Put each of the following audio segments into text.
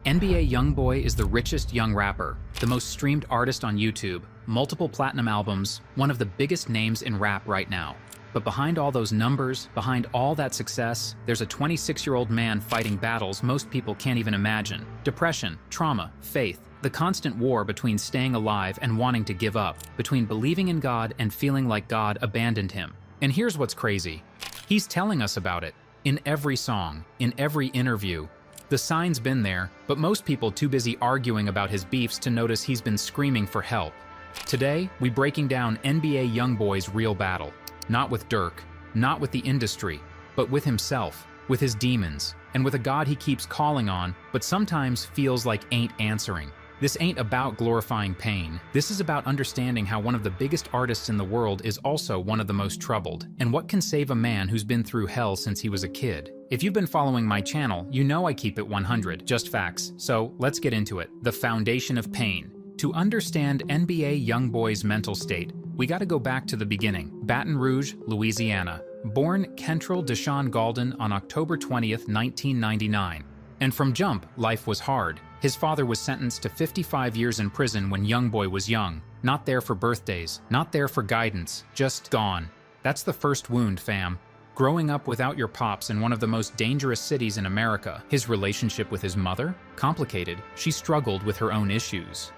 NBA YoungBoy is the richest young rapper, the most streamed artist on YouTube, multiple platinum albums, one of the biggest names in rap right now. But behind all those numbers, behind all that success, there's a 26-year-old man fighting battles most people can't even imagine. Depression, trauma, faith, the constant war between staying alive and wanting to give up, between believing in God and feeling like God abandoned him. And here's what's crazy. He's telling us about it. In every song, in every interview. The sign's been there, but most people too busy arguing about his beefs to notice he's been screaming for help. Today, we're breaking down NBA YoungBoy's real battle. Not with Dirk, not with the industry, but with himself, with his demons, and with a God he keeps calling on, but sometimes feels like ain't answering. This ain't about glorifying pain. This is about understanding how one of the biggest artists in the world is also one of the most troubled, and what can save a man who's been through hell since he was a kid. If you've been following my channel, you know I keep it 100, just facts. So let's get into it. The foundation of pain. To understand NBA YoungBoy's mental state, we gotta go back to the beginning. Baton Rouge, Louisiana. Born Kentrell Deshaun Gaulden on October 20th, 1999. And from jump, life was hard. His father was sentenced to 55 years in prison when YoungBoy was young. Not there for birthdays, not there for guidance, just gone. That's the first wound, fam. Growing up without your pops in one of the most dangerous cities in America. His relationship with his mother? Complicated. She struggled with her own issues.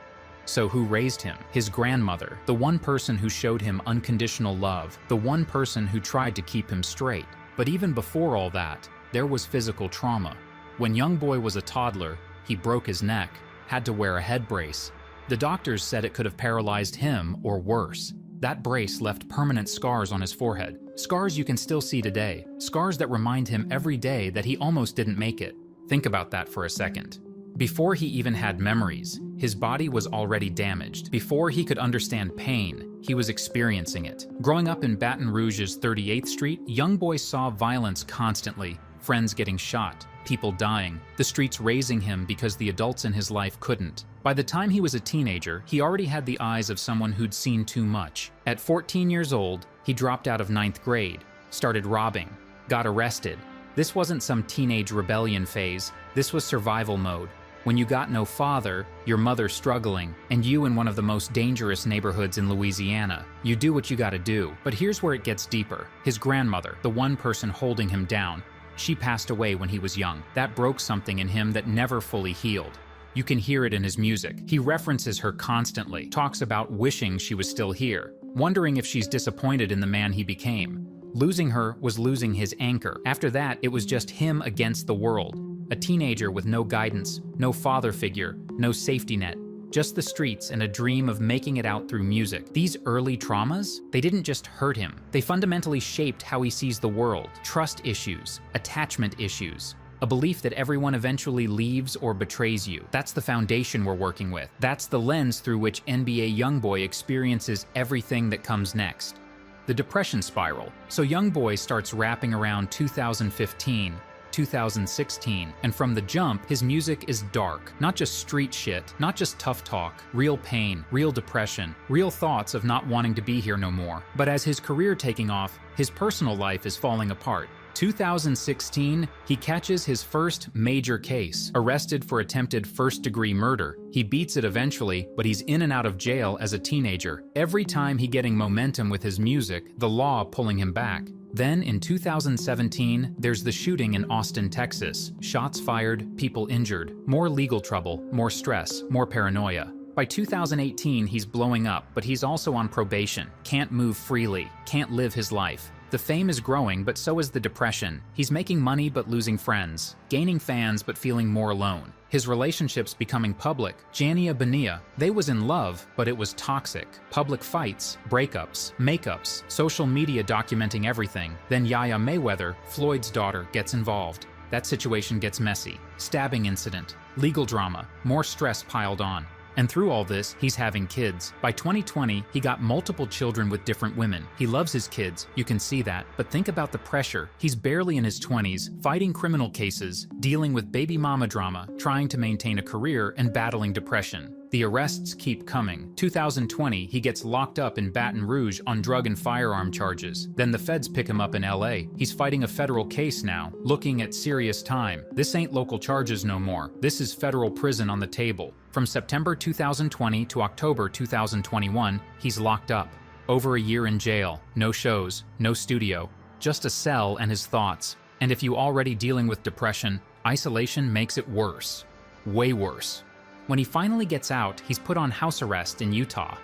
So who raised him? His grandmother, the one person who showed him unconditional love, the one person who tried to keep him straight. But even before all that, there was physical trauma. When YoungBoy was a toddler, he broke his neck, had to wear a head brace. The doctors said it could have paralyzed him or worse. That brace left permanent scars on his forehead. Scars you can still see today. Scars that remind him every day that he almost didn't make it. Think about that for a second. Before he even had memories, his body was already damaged. Before he could understand pain, he was experiencing it. Growing up in Baton Rouge's 38th Street, YoungBoy saw violence constantly. Friends getting shot, people dying, the streets raising him because the adults in his life couldn't. By the time he was a teenager, he already had the eyes of someone who'd seen too much. At 14 years old, he dropped out of 9th grade, started robbing, got arrested. This wasn't some teenage rebellion phase, this was survival mode. When you got no father, your mother struggling, and you in one of the most dangerous neighborhoods in Louisiana, you do what you gotta do. But here's where it gets deeper. His grandmother, the one person holding him down, she passed away when he was young. That broke something in him that never fully healed. You can hear it in his music. He references her constantly, talks about wishing she was still here, wondering if she's disappointed in the man he became. Losing her was losing his anchor. After that, it was just him against the world. A teenager with no guidance, no father figure, no safety net. Just the streets and a dream of making it out through music. These early traumas, they didn't just hurt him. They fundamentally shaped how he sees the world. Trust issues, attachment issues, a belief that everyone eventually leaves or betrays you. That's the foundation we're working with. That's the lens through which NBA YoungBoy experiences everything that comes next. The depression spiral. So YoungBoy starts rapping around 2015, 2016, and from the jump, his music is dark. Not just street shit, not just tough talk, real pain, real depression, real thoughts of not wanting to be here no more. But as his career taking off, his personal life is falling apart. 2016, he catches his first major case, arrested for attempted first-degree murder. He beats it eventually, but he's in and out of jail as a teenager. Every time he getting momentum with his music, the law pulling him back. Then, in 2017, there's the shooting in Austin, Texas. Shots fired, people injured. More legal trouble, more stress, more paranoia. By 2018, he's blowing up, but he's also on probation. Can't move freely, can't live his life. The fame is growing, but so is the depression. He's making money but losing friends, gaining fans but feeling more alone. His relationships becoming public. Jania Benia, they was in love, but it was toxic. Public fights, breakups, makeups, social media documenting everything. Then Yaya Mayweather, Floyd's daughter, gets involved. That situation gets messy. Stabbing incident, legal drama, more stress piled on. And through all this, he's having kids. By 2020, he got multiple children with different women. He loves his kids, you can see that. But think about the pressure. He's barely in his 20s, fighting criminal cases, dealing with baby mama drama, trying to maintain a career, and battling depression. The arrests keep coming. 2020, he gets locked up in Baton Rouge on drug and firearm charges. Then the feds pick him up in LA. He's fighting a federal case now, looking at serious time. This ain't local charges no more. This is federal prison on the table. From September 2020 to October 2021, he's locked up. Over a year in jail, no shows, no studio, just a cell and his thoughts. And if you already dealing with depression, isolation makes it worse. Way worse. When he finally gets out, he's put on house arrest in Utah.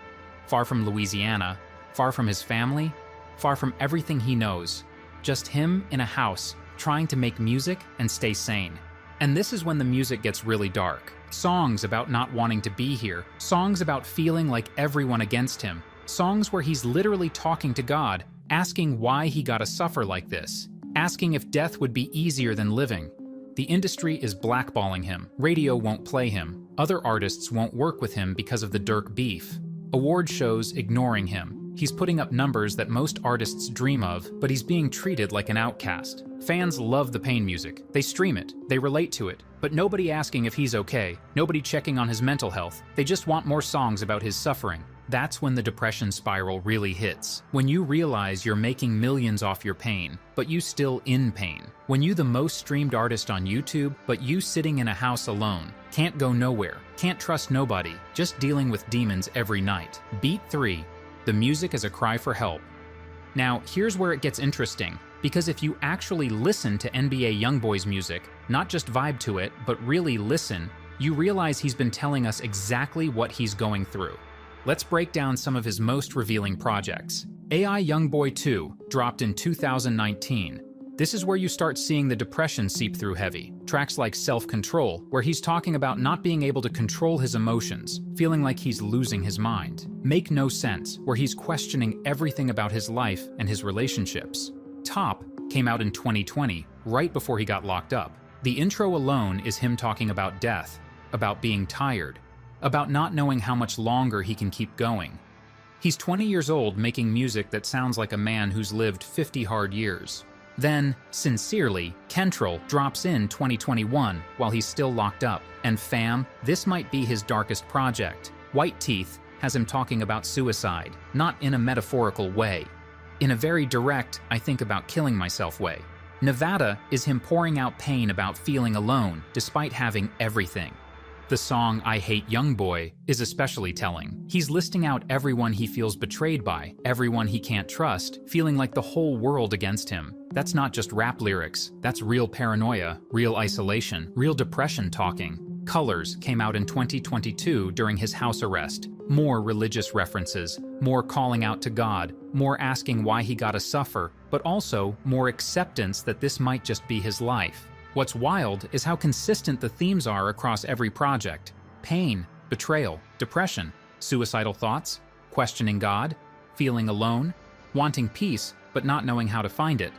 Far from Louisiana, far from his family, far from everything he knows. Just him in a house, trying to make music and stay sane. And this is when the music gets really dark. Songs about not wanting to be here. Songs about feeling like everyone against him. Songs where he's literally talking to God, asking why he gotta suffer like this. Asking if death would be easier than living. The industry is blackballing him. Radio won't play him. Other artists won't work with him because of the Dirk beef. Award shows ignoring him. He's putting up numbers that most artists dream of, but he's being treated like an outcast. Fans love the pain music. They stream it. They relate to it. But nobody asking if he's okay. Nobody checking on his mental health. They just want more songs about his suffering. That's when the depression spiral really hits. When you realize you're making millions off your pain, but you still in pain. When you the most streamed artist on YouTube, but you sitting in a house alone, can't go nowhere, can't trust nobody, just dealing with demons every night. Beat 3. The music is a cry for help. Now, here's where it gets interesting, because if you actually listen to NBA YoungBoy's music, not just vibe to it, but really listen, you realize he's been telling us exactly what he's going through. Let's break down some of his most revealing projects. AI YoungBoy 2 dropped in 2019. This is where you start seeing the depression seep through heavy. Tracks like Self-Control, where he's talking about not being able to control his emotions, feeling like he's losing his mind. Make No Sense, where he's questioning everything about his life and his relationships. Top came out in 2020, right before he got locked up. The intro alone is him talking about death, about being tired, about not knowing how much longer he can keep going. He's 20 years old making music that sounds like a man who's lived 50 hard years. Then, Sincerely, Kentrell drops in 2021 while he's still locked up. And fam, this might be his darkest project. White Teeth has him talking about suicide, not in a metaphorical way. In a very direct, I think about killing myself way. Nevada is him pouring out pain about feeling alone despite having everything. The song I Hate YoungBoy is especially telling. He's listing out everyone he feels betrayed by, everyone he can't trust, feeling like the whole world against him. That's not just rap lyrics, that's real paranoia, real isolation, real depression talking. Colors came out in 2022 during his house arrest. More religious references, more calling out to God, more asking why he gotta suffer, but also more acceptance that this might just be his life. What's wild is how consistent the themes are across every project. Pain, betrayal, depression, suicidal thoughts, questioning God, feeling alone, wanting peace but not knowing how to find it.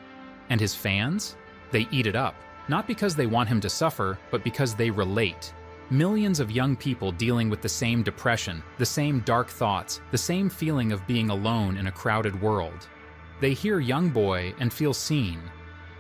And his fans? They eat it up. Not because they want him to suffer, but because they relate. Millions of young people dealing with the same depression, the same dark thoughts, the same feeling of being alone in a crowded world. They hear YoungBoy and feel seen.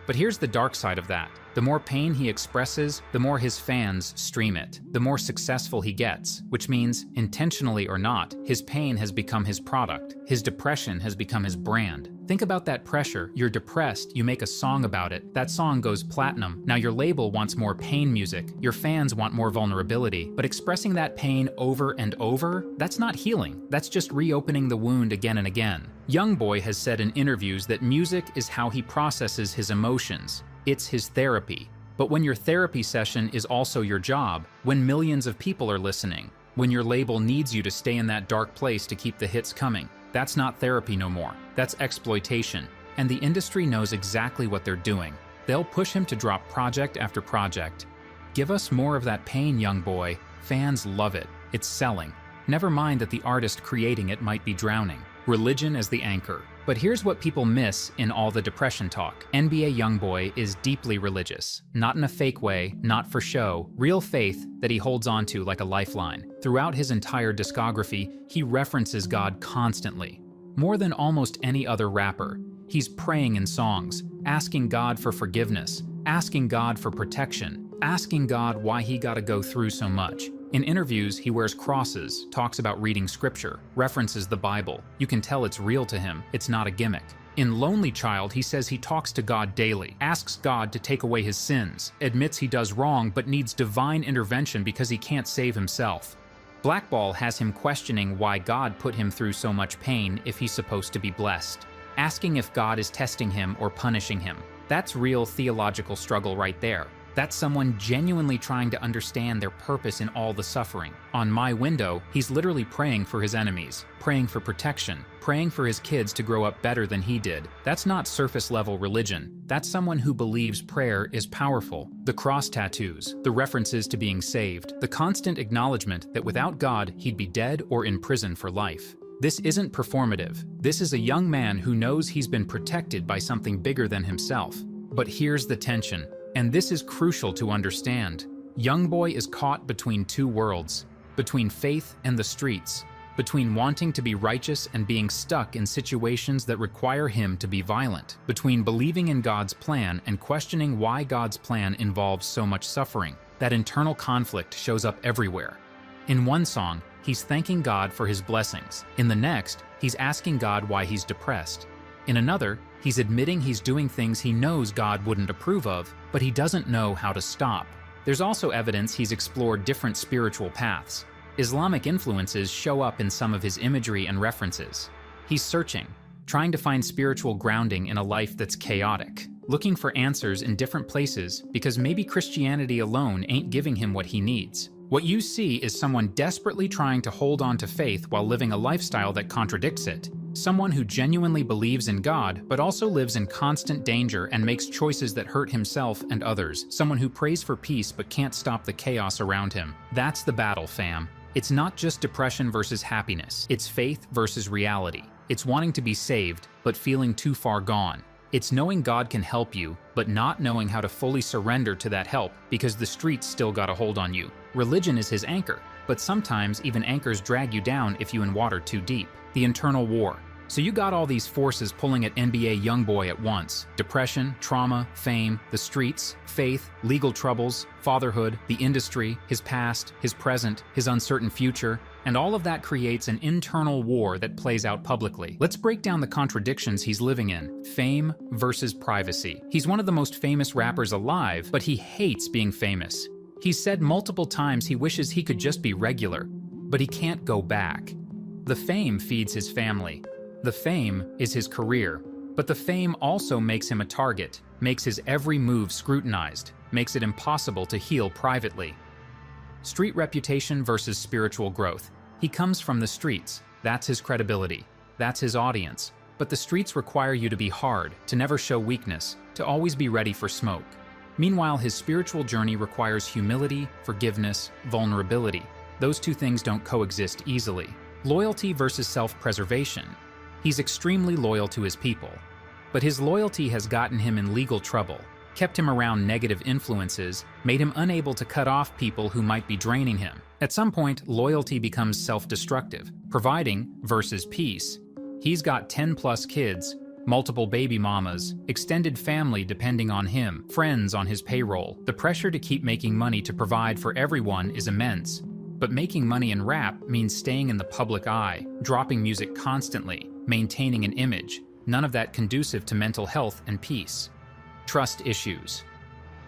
But here's the dark side of that. The more pain he expresses, the more his fans stream it, the more successful he gets, which means, intentionally or not, his pain has become his product. His depression has become his brand. Think about that pressure. You're depressed, you make a song about it, that song goes platinum. Now your label wants more pain music, your fans want more vulnerability, but expressing that pain over and over, that's not healing. That's just reopening the wound again and again. YoungBoy has said in interviews that music is how he processes his emotions. It's his therapy. But when your therapy session is also your job, when millions of people are listening, when your label needs you to stay in that dark place to keep the hits coming, that's not therapy no more. That's exploitation. And the industry knows exactly what they're doing. They'll push him to drop project after project. Give us more of that pain, YoungBoy. Fans love it. It's selling. Never mind that the artist creating it might be drowning. Religion as the anchor. But here's what people miss in all the depression talk. NBA YoungBoy is deeply religious. Not in a fake way, not for show. Real faith that he holds on to like a lifeline. Throughout his entire discography, he references God constantly. More than almost any other rapper, he's praying in songs, asking God for forgiveness, asking God for protection. asking God why he gotta go through so much. In interviews, he wears crosses, talks about reading scripture, references the Bible. You can tell it's real to him, it's not a gimmick. In Lonely Child, he says he talks to God daily, asks God to take away his sins, admits he does wrong but needs divine intervention because he can't save himself. Blackball has him questioning why God put him through so much pain if he's supposed to be blessed, asking if God is testing him or punishing him. That's real theological struggle right there. That's someone genuinely trying to understand their purpose in all the suffering. On My Window, he's literally praying for his enemies, praying for protection, praying for his kids to grow up better than he did. That's not surface-level religion. That's someone who believes prayer is powerful. The cross tattoos, the references to being saved, the constant acknowledgement that without God, he'd be dead or in prison for life. This isn't performative. This is a young man who knows he's been protected by something bigger than himself. But here's the tension. And this is crucial to understand. YoungBoy is caught between two worlds, between faith and the streets, between wanting to be righteous and being stuck in situations that require him to be violent, between believing in God's plan and questioning why God's plan involves so much suffering. That internal conflict shows up everywhere. In one song, he's thanking God for his blessings. In the next, he's asking God why he's depressed. In another, he's admitting he's doing things he knows God wouldn't approve of, but he doesn't know how to stop. There's also evidence he's explored different spiritual paths. Islamic influences show up in some of his imagery and references. He's searching, trying to find spiritual grounding in a life that's chaotic, looking for answers in different places because maybe Christianity alone ain't giving him what he needs. What you see is someone desperately trying to hold on to faith while living a lifestyle that contradicts it. Someone who genuinely believes in God, but also lives in constant danger and makes choices that hurt himself and others. Someone who prays for peace but can't stop the chaos around him. That's the battle, fam. It's not just depression versus happiness. It's faith versus reality. It's wanting to be saved, but feeling too far gone. It's knowing God can help you, but not knowing how to fully surrender to that help because the streets still got a hold on you. Religion is his anchor, but sometimes even anchors drag you down if you in water too deep. The internal war. So you got all these forces pulling at NBA YoungBoy at once. Depression, trauma, fame, the streets, faith, legal troubles, fatherhood, the industry, his past, his present, his uncertain future, and all of that creates an internal war that plays out publicly. Let's break down the contradictions he's living in. Fame versus privacy. He's one of the most famous rappers alive, but he hates being famous. He's said multiple times he wishes he could just be regular, but he can't go back. The fame feeds his family. The fame is his career, but the fame also makes him a target, makes his every move scrutinized, makes it impossible to heal privately. Street reputation versus spiritual growth. He comes from the streets. That's his credibility. That's his audience. But the streets require you to be hard, to never show weakness, to always be ready for smoke. Meanwhile, his spiritual journey requires humility, forgiveness, vulnerability. Those two things don't coexist easily. Loyalty versus self-preservation. He's extremely loyal to his people, but his loyalty has gotten him in legal trouble, kept him around negative influences, made him unable to cut off people who might be draining him. At some point, loyalty becomes self-destructive. Providing versus peace. He's got 10+ kids, multiple baby mamas, extended family depending on him, friends on his payroll. The pressure to keep making money to provide for everyone is immense. But making money in rap means staying in the public eye, dropping music constantly, maintaining an image, none of that conducive to mental health and peace. Trust issues.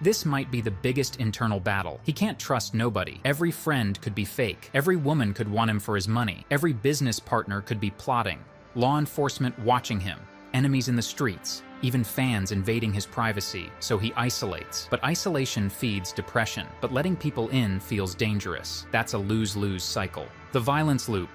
This might be the biggest internal battle. He can't trust nobody. Every friend could be fake. Every woman could want him for his money. Every business partner could be plotting. Law enforcement watching him. Enemies in the streets. Even fans invading his privacy, so he isolates. But isolation feeds depression. But letting people in feels dangerous. That's a lose-lose cycle. The violence loop.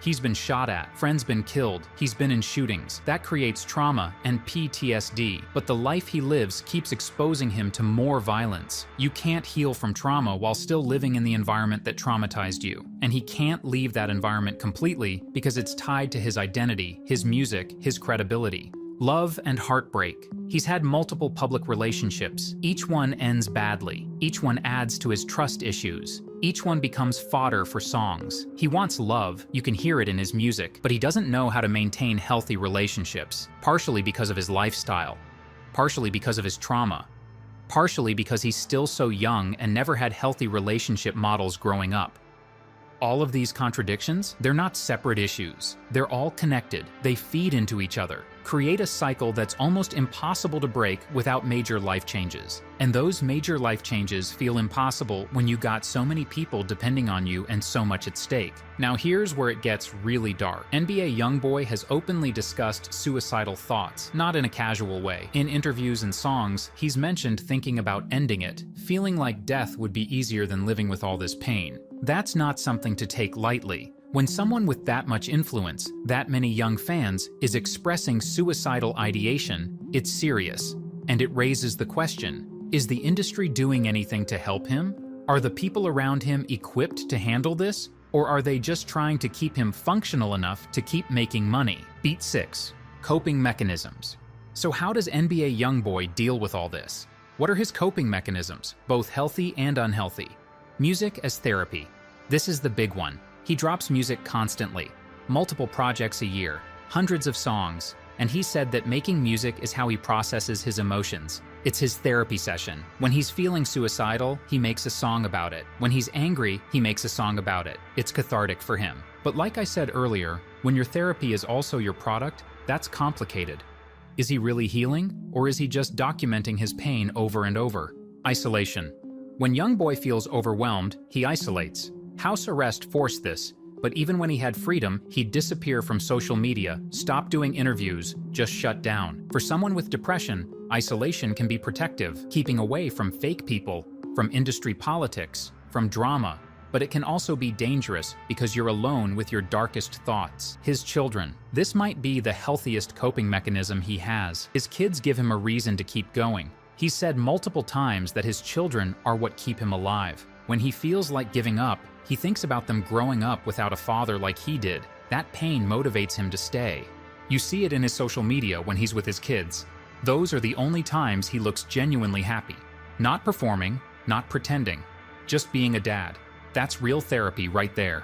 He's been shot at, friends been killed, he's been in shootings. That creates trauma and PTSD, but the life he lives keeps exposing him to more violence. You can't heal from trauma while still living in the environment that traumatized you. And he can't leave that environment completely because it's tied to his identity, his music, his credibility. Love and heartbreak. He's had multiple public relationships. Each one ends badly. Each one adds to his trust issues. Each one becomes fodder for songs. He wants love, you can hear it in his music, but he doesn't know how to maintain healthy relationships, partially because of his lifestyle, partially because of his trauma, partially because he's still so young and never had healthy relationship models growing up. All of these contradictions, they're not separate issues. They're all connected. They feed into each other, create a cycle that's almost impossible to break without major life changes. And those major life changes feel impossible when you got so many people depending on you and so much at stake. Now here's where it gets really dark. NBA YoungBoy has openly discussed suicidal thoughts, not in a casual way. In interviews and songs, he's mentioned thinking about ending it, feeling like death would be easier than living with all this pain. That's not something to take lightly. When someone with that much influence, that many young fans, is expressing suicidal ideation, it's serious. And it raises the question, is the industry doing anything to help him? Are the people around him equipped to handle this? Or are they just trying to keep him functional enough to keep making money? Beat 6. Coping mechanisms. So how does NBA YoungBoy deal with all this? What are his coping mechanisms, both healthy and unhealthy? Music as therapy. This is the big one. He drops music constantly, multiple projects a year, hundreds of songs, and he said that making music is how he processes his emotions. It's his therapy session. When he's feeling suicidal, he makes a song about it. When he's angry, he makes a song about it. It's cathartic for him. But like I said earlier, when your therapy is also your product, that's complicated. Is he really healing, or is he just documenting his pain over and over? Isolation. When YoungBoy feels overwhelmed, he isolates. House arrest forced this, but even when he had freedom, he'd disappear from social media, stop doing interviews, just shut down. For someone with depression, isolation can be protective, keeping away from fake people, from industry politics, from drama, but it can also be dangerous because you're alone with your darkest thoughts. His children. This might be the healthiest coping mechanism he has. His kids give him a reason to keep going. He's said multiple times that his children are what keep him alive. When he feels like giving up, he thinks about them growing up without a father like he did. That pain motivates him to stay. You see it in his social media when he's with his kids. Those are the only times he looks genuinely happy. Not performing, not pretending, just being a dad. That's real therapy right there.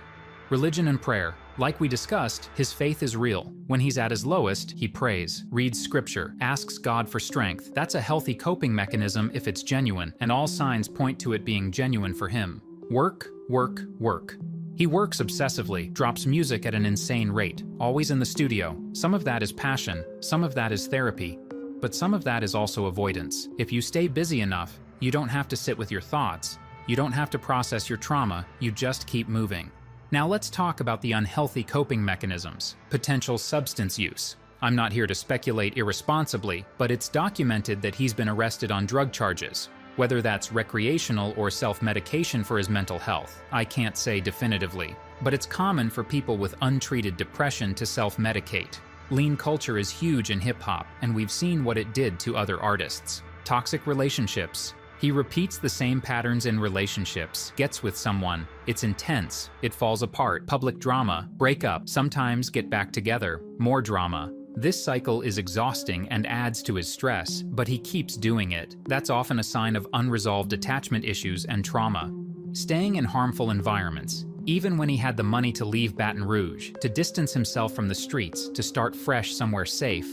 Religion and prayer. Like we discussed, his faith is real. When he's at his lowest, he prays, reads scripture, asks God for strength. That's a healthy coping mechanism if it's genuine, and all signs point to it being genuine for him. Work, work, work. He works obsessively, drops music at an insane rate, always in the studio. Some of that is passion, some of that is therapy, but some of that is also avoidance. If you stay busy enough, you don't have to sit with your thoughts, you don't have to process your trauma, you just keep moving. Now let's talk about the unhealthy coping mechanisms. Potential substance use. I'm not here to speculate irresponsibly, but it's documented that he's been arrested on drug charges. Whether that's recreational or self-medication for his mental health, I can't say definitively. But it's common for people with untreated depression to self-medicate. Lean culture is huge in hip-hop, and we've seen what it did to other artists. Toxic relationships. He repeats the same patterns in relationships, gets with someone, it's intense, it falls apart, public drama, break up, sometimes get back together, more drama. This cycle is exhausting and adds to his stress, but he keeps doing it. That's often a sign of unresolved attachment issues and trauma. Staying in harmful environments. Even when he had the money to leave Baton Rouge, to distance himself from the streets, to start fresh somewhere safe,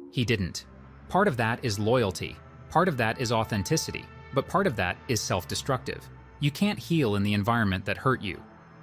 he didn't. Part of that is loyalty. Part of that is authenticity. But part of that is self-destructive. You can't heal in the environment that hurt you.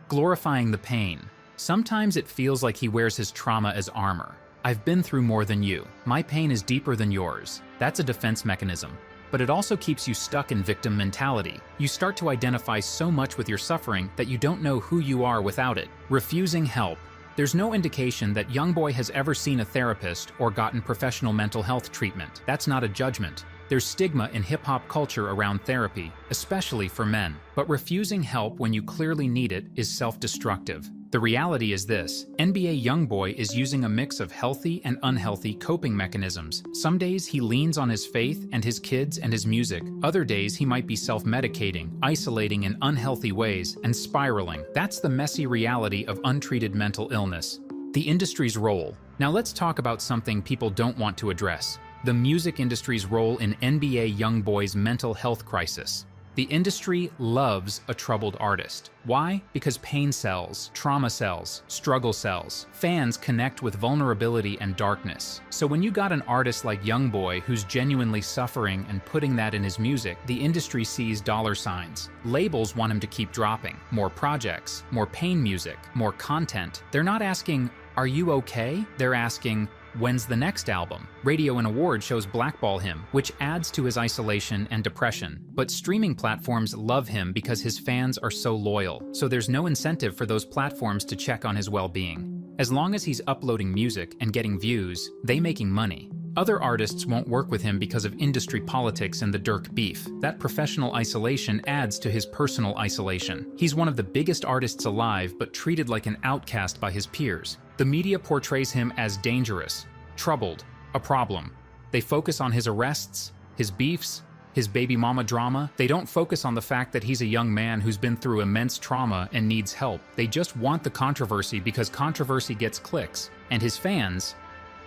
Glorifying the pain. Sometimes it feels like he wears his trauma as armor. I've been through more than you. My pain is deeper than yours. That's a defense mechanism. But it also keeps you stuck in victim mentality. You start to identify so much with your suffering that you don't know who you are without it. Refusing help. There's no indication that YoungBoy has ever seen a therapist or gotten professional mental health treatment. That's not a judgment. There's stigma in hip-hop culture around therapy, especially for men. But refusing help when you clearly need it is self-destructive. The reality is this: NBA YoungBoy is using a mix of healthy and unhealthy coping mechanisms. Some days he leans on his faith and his kids and his music. Other days he might be self-medicating, isolating in unhealthy ways, and spiraling. That's the messy reality of untreated mental illness. The industry's role. Now let's talk about something people don't want to address: the music industry's role in NBA YoungBoy's mental health crisis. The industry loves a troubled artist. Why? Because pain sells, trauma sells, struggle sells. Fans connect with vulnerability and darkness. So when you got an artist like YoungBoy who's genuinely suffering and putting that in his music, the industry sees dollar signs. Labels want him to keep dropping. More projects, more pain music, more content. They're not asking, "Are you okay?" They're asking, "When's the next album?" Radio and award shows blackball him, which adds to his isolation and depression. But streaming platforms love him because his fans are so loyal, so there's no incentive for those platforms to check on his well-being. As long as he's uploading music and getting views, they making money. Other artists won't work with him because of industry politics and the Dirk beef. That professional isolation adds to his personal isolation. He's one of the biggest artists alive, but treated like an outcast by his peers. The media portrays him as dangerous, troubled, a problem. They focus on his arrests, his beefs, his baby mama drama. They don't focus on the fact that he's a young man who's been through immense trauma and needs help. They just want the controversy because controversy gets clicks. And his fans,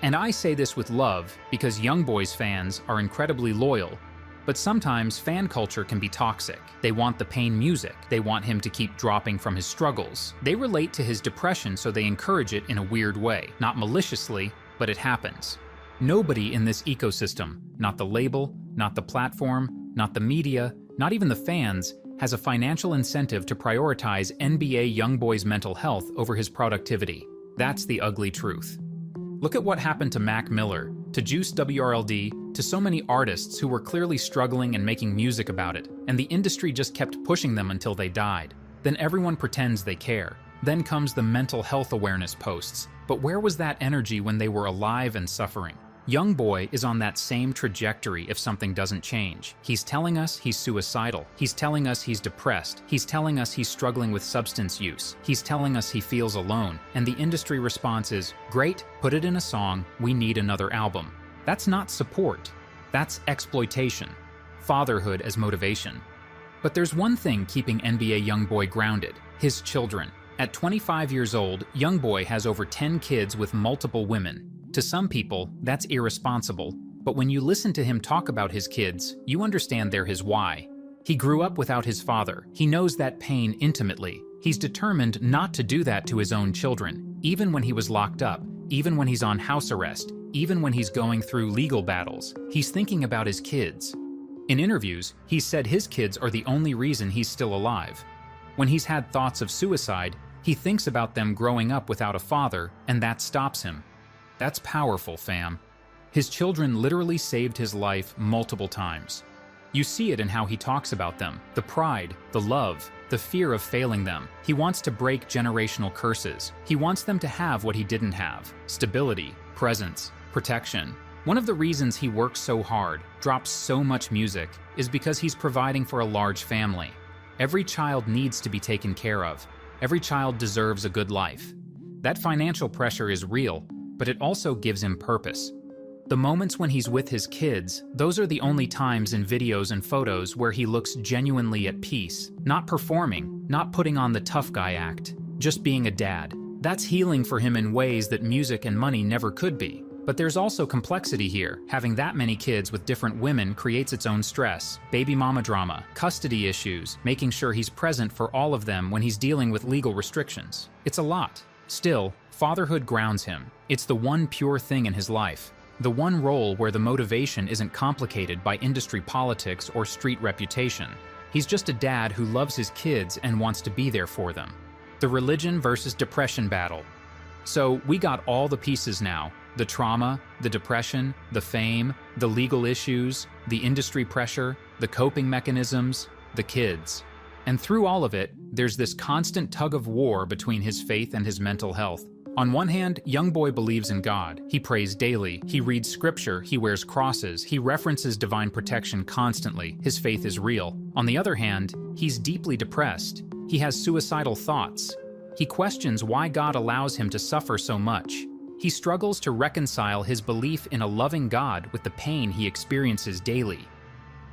and I say this with love because YoungBoy's fans are incredibly loyal, but sometimes fan culture can be toxic. They want the pain music. They want him to keep dropping from his struggles. They relate to his depression, so they encourage it in a weird way. Not maliciously, but it happens. Nobody in this ecosystem, not the label, not the platform, not the media, not even the fans, has a financial incentive to prioritize NBA YoungBoy's mental health over his productivity. That's the ugly truth. Look at what happened to Mac Miller, to Juice WRLD, to so many artists who were clearly struggling and making music about it, and the industry just kept pushing them until they died. Then everyone pretends they care. Then comes the mental health awareness posts. But where was that energy when they were alive and suffering? YoungBoy is on that same trajectory if something doesn't change. He's telling us he's suicidal. He's telling us he's depressed. He's telling us he's struggling with substance use. He's telling us he feels alone. And the industry response is, "Great, put it in a song, we need another album." That's not support. That's exploitation. Fatherhood as motivation. But there's one thing keeping NBA YoungBoy grounded: his children. At 25 years old, YoungBoy has over 10 kids with multiple women. To some people, that's irresponsible, but when you listen to him talk about his kids, you understand they're his why. He grew up without his father. He knows that pain intimately. He's determined not to do that to his own children, even when he was locked up, even when he's on house arrest, even when he's going through legal battles. He's thinking about his kids. In interviews, he said his kids are the only reason he's still alive. When he's had thoughts of suicide, he thinks about them growing up without a father, and that stops him. That's powerful, fam. His children literally saved his life multiple times. You see it in how he talks about them, the pride, the love, the fear of failing them. He wants to break generational curses. He wants them to have what he didn't have: stability, presence, protection. One of the reasons he works so hard, drops so much music, is because he's providing for a large family. Every child needs to be taken care of. Every child deserves a good life. That financial pressure is real, but it also gives him purpose. The moments when he's with his kids, those are the only times in videos and photos where he looks genuinely at peace, not performing, not putting on the tough guy act, just being a dad. That's healing for him in ways that music and money never could be. But there's also complexity here. Having that many kids with different women creates its own stress. Baby mama drama, custody issues, making sure he's present for all of them when he's dealing with legal restrictions. It's a lot. Still, fatherhood grounds him. It's the one pure thing in his life. The one role where the motivation isn't complicated by industry politics or street reputation. He's just a dad who loves his kids and wants to be there for them. The religion versus depression battle. So we got all the pieces now. The trauma, the depression, the fame, the legal issues, the industry pressure, the coping mechanisms, the kids. And through all of it, there's this constant tug of war between his faith and his mental health. On one hand, YoungBoy believes in God. He prays daily, he reads scripture, he wears crosses, he references divine protection constantly. His faith is real. On the other hand, he's deeply depressed. He has suicidal thoughts. He questions why God allows him to suffer so much. He struggles to reconcile his belief in a loving God with the pain he experiences daily.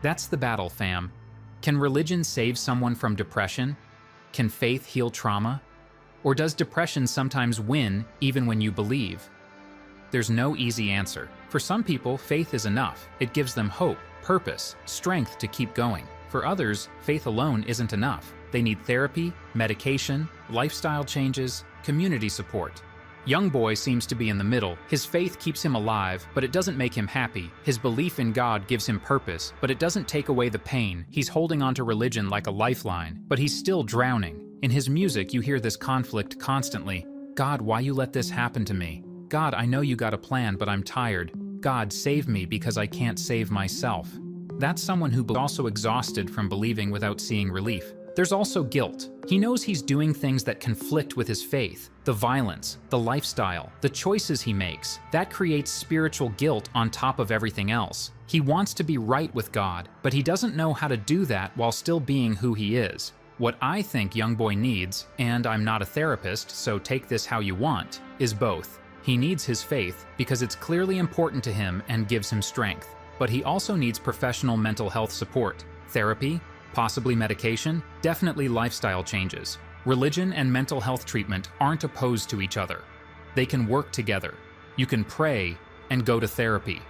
That's the battle, fam. Can religion save someone from depression? Can faith heal trauma? Or does depression sometimes win even when you believe? There's no easy answer. For some people, faith is enough. It gives them hope, purpose, strength to keep going. For others, faith alone isn't enough. They need therapy, medication, lifestyle changes, community support. YoungBoy seems to be in the middle. His faith keeps him alive, but it doesn't make him happy. His belief in God gives him purpose, but it doesn't take away the pain. He's holding on to religion like a lifeline, but he's still drowning. In his music, you hear this conflict constantly. God, why you let this happen to me? God, I know you got a plan, but I'm tired. God, save me because I can't save myself. That's someone who's also exhausted from believing without seeing relief. There's also guilt. He knows he's doing things that conflict with his faith. The violence, the lifestyle, the choices he makes. That creates spiritual guilt on top of everything else. He wants to be right with God, but he doesn't know how to do that while still being who he is. What I think YoungBoy needs, and I'm not a therapist, so take this how you want, is both. He needs his faith because it's clearly important to him and gives him strength. But he also needs professional mental health support, therapy, possibly medication, definitely lifestyle changes. Religion and mental health treatment aren't opposed to each other. They can work together. You can pray and go to therapy.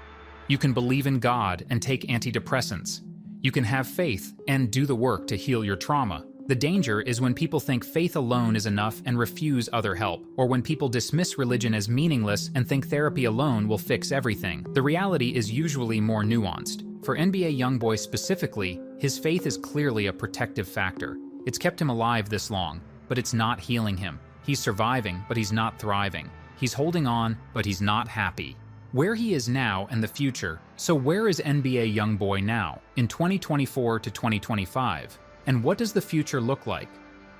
You can believe in God and take antidepressants. You can have faith and do the work to heal your trauma. The danger is when people think faith alone is enough and refuse other help, or when people dismiss religion as meaningless and think therapy alone will fix everything. The reality is usually more nuanced. For NBA YoungBoy specifically, his faith is clearly a protective factor. It's kept him alive this long, but it's not healing him. He's surviving, but he's not thriving. He's holding on, but he's not happy. Where he is now and the future. So where is NBA YoungBoy now, in 2024 to 2025? And what does the future look like?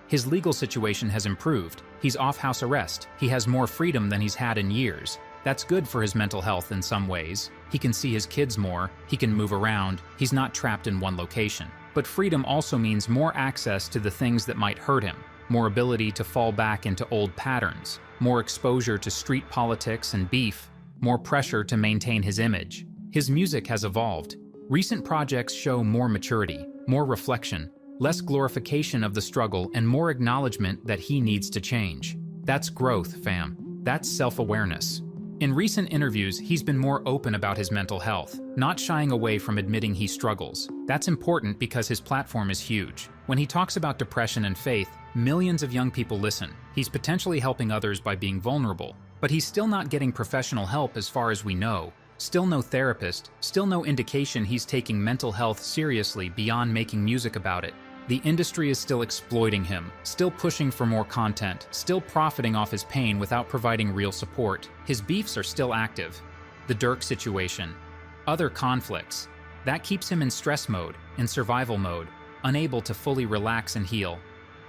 His legal situation has improved. He's off house arrest. He has more freedom than he's had in years. That's good for his mental health in some ways. He can see his kids more. He can move around. He's not trapped in one location. But freedom also means more access to the things that might hurt him, more ability to fall back into old patterns, more exposure to street politics and beef, more pressure to maintain his image. His music has evolved. Recent projects show more maturity, more reflection, less glorification of the struggle, and more acknowledgement that he needs to change. That's growth, fam. That's self-awareness. In recent interviews, he's been more open about his mental health, not shying away from admitting he struggles. That's important because his platform is huge. When he talks about depression and faith, millions of young people listen. He's potentially helping others by being vulnerable, but he's still not getting professional help as far as we know. Still no therapist, still no indication he's taking mental health seriously beyond making music about it. The industry is still exploiting him, still pushing for more content, still profiting off his pain without providing real support. His beefs are still active. The Dirk situation. Other conflicts. That keeps him in stress mode, in survival mode, unable to fully relax and heal.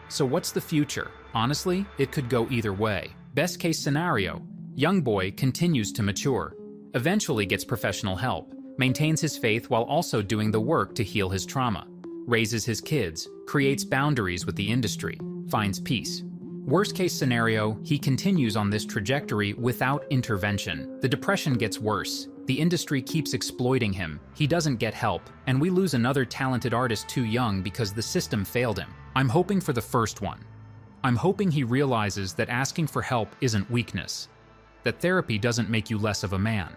So what's the future? Honestly, it could go either way. Best case scenario, YoungBoy continues to mature, eventually gets professional help, maintains his faith while also doing the work to heal his trauma, raises his kids, creates boundaries with the industry, finds peace. Worst case scenario, he continues on this trajectory without intervention. The depression gets worse. The industry keeps exploiting him. He doesn't get help, and we lose another talented artist too young because the system failed him. I'm hoping for the first one. I'm hoping he realizes that asking for help isn't weakness, that therapy doesn't make you less of a man,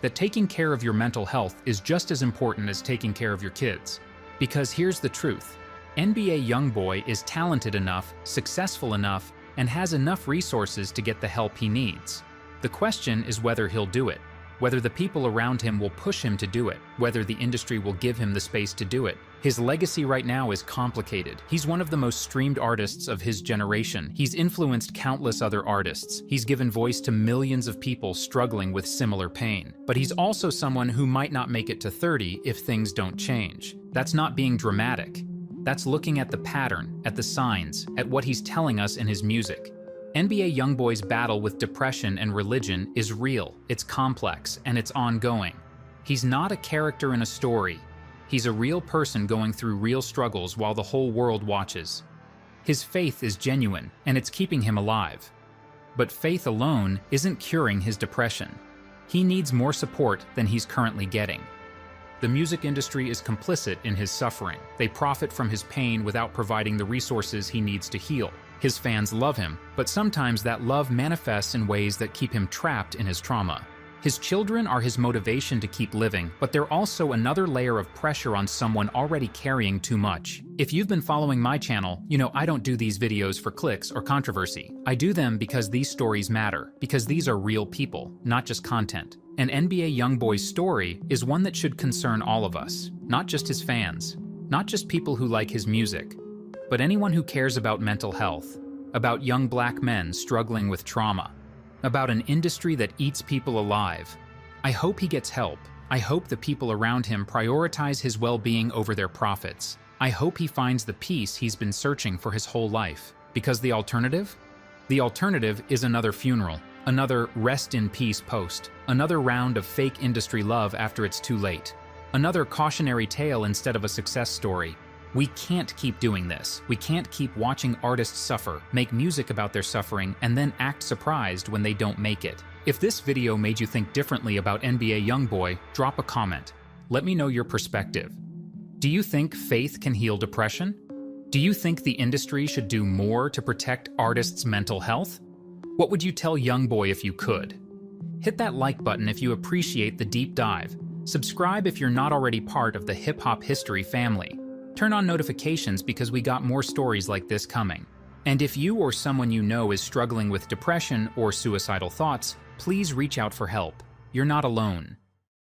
that taking care of your mental health is just as important as taking care of your kids. Because here's the truth. NBA YoungBoy is talented enough, successful enough, and has enough resources to get the help he needs. The question is whether he'll do it, whether the people around him will push him to do it, whether the industry will give him the space to do it. His legacy right now is complicated. He's one of the most streamed artists of his generation. He's influenced countless other artists. He's given voice to millions of people struggling with similar pain. But he's also someone who might not make it to 30 if things don't change. That's not being dramatic. That's looking at the pattern, at the signs, at what he's telling us in his music. NBA YoungBoy's battle with depression and religion is real, it's complex, and it's ongoing. He's not a character in a story. He's a real person going through real struggles while the whole world watches. His faith is genuine, and it's keeping him alive. But faith alone isn't curing his depression. He needs more support than he's currently getting. The music industry is complicit in his suffering. They profit from his pain without providing the resources he needs to heal. His fans love him, but sometimes that love manifests in ways that keep him trapped in his trauma. His children are his motivation to keep living, but they're also another layer of pressure on someone already carrying too much. If you've been following my channel, you know I don't do these videos for clicks or controversy. I do them because these stories matter, because these are real people, not just content. An NBA YoungBoy's story is one that should concern all of us, not just his fans, not just people who like his music, but anyone who cares about mental health, about young black men struggling with trauma, about an industry that eats people alive. I hope he gets help. I hope the people around him prioritize his well-being over their profits. I hope he finds the peace he's been searching for his whole life. Because the alternative? The alternative is another funeral, another rest in peace post, another round of fake industry love after it's too late, another cautionary tale instead of a success story. We can't keep doing this. We can't keep watching artists suffer, make music about their suffering, and then act surprised when they don't make it. If this video made you think differently about NBA YoungBoy, drop a comment. Let me know your perspective. Do you think faith can heal depression? Do you think the industry should do more to protect artists' mental health? What would you tell YoungBoy if you could? Hit that like button if you appreciate the deep dive. Subscribe if you're not already part of the hip-hop history family. Turn on notifications because we got more stories like this coming. And if you or someone you know is struggling with depression or suicidal thoughts, please reach out for help. You're not alone.